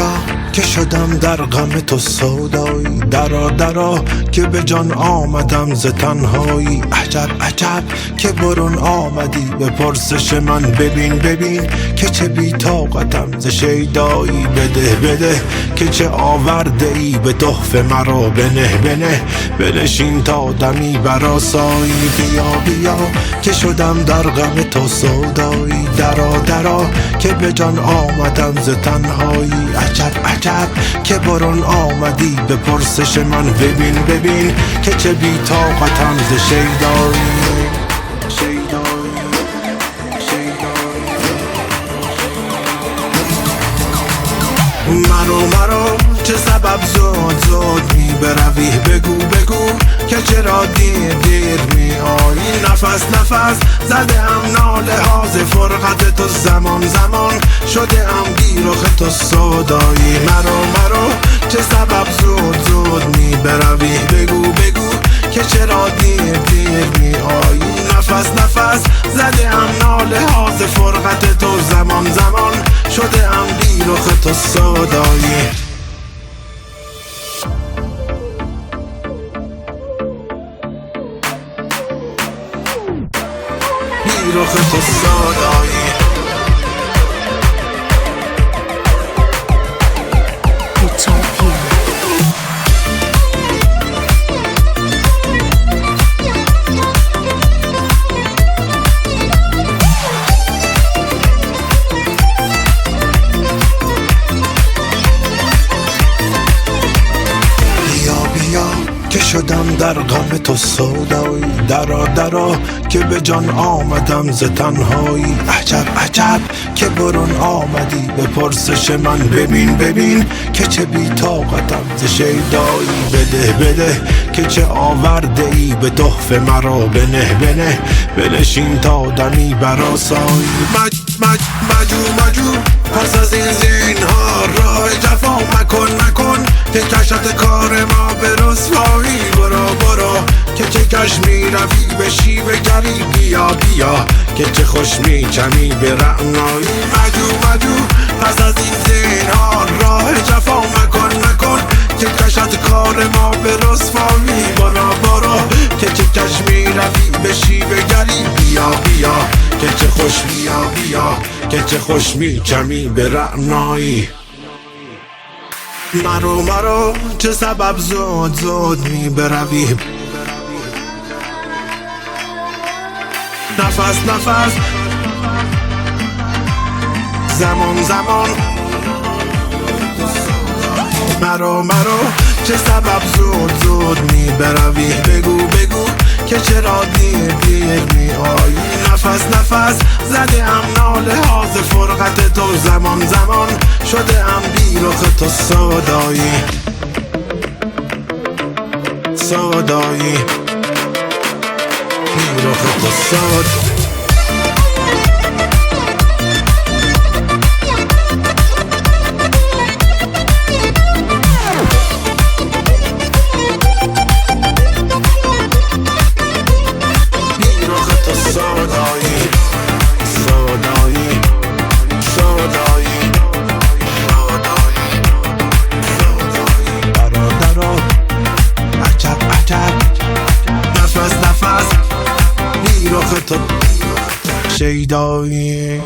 بیا که شدم در غم تو سودایی، درا درا که به جان آمدم ز تنهایی. عجب عجب که برون آمدی به پرسش من، ببین ببین که چه بی طاقتم ز شیدایی. بده بده که چه آورده ای به تحفه مرا، بنه بنه بنشین تا دمی برآسایی. بیا بیا که شدم در غم تو سودایی، درا درا که به جان آمدم ز تنهایی. عجب عجب که برون آمدی به پرسش من، ببین ببین که چه بی طاقتم ز شیدایی. مرو چه سبب زود زود می بروی، بگو بگو که چرا دیر دیر می آیی. نفس نفس زده ام ناله ها ز فرقت تو، زمان زمان شده ام بی رخ تو سودایی. مرو چه سبب زود زود می بروی، بگو بگو که چرا دیر دیر می آیی. نفس نفس زده ام ناله ها ز فرقت تو، زمان زمان شده ام بی رخ تو سودایی. بی رخ تو سودایی. که شدم در غم تو سودایی، درا درا که به جان آمدم ز تنهایی. عجب عجب که برون آمدی به پرسش من، ببین ببین که چه بی طاقتم ز شیدایی. بده بده که چه آورده ای به تحفه مرا، بنه بنه بنشین تا دمی برآسایی. مجو پس از این زینهار راه جفا مکن که کشت کار ما به رسوایی. برو که چه کش می روی به شیوه گری، بیا که چه خوش می چمی به رعنایی. مجو پس از این زینهار راه جفا مکن که کشت کار ما به رسوایی. برو که چه کش می روی به شیوه گری، بیا که چه خوش بیا که چه خوش می چمی به رعنایی. مرو چه سبب زود زود می بروی، نفس نفس زمان زمان. مرو چه سبب زود زود می بروی، بگو که چرا دیر دیر می آیی. نفس نفس زده ام ناله ها ز فرقت تو، زمان زمان شده ام بی رخ تو سودایی. بی رخ تو سودایی. نفس بی رخ تو شیدایی.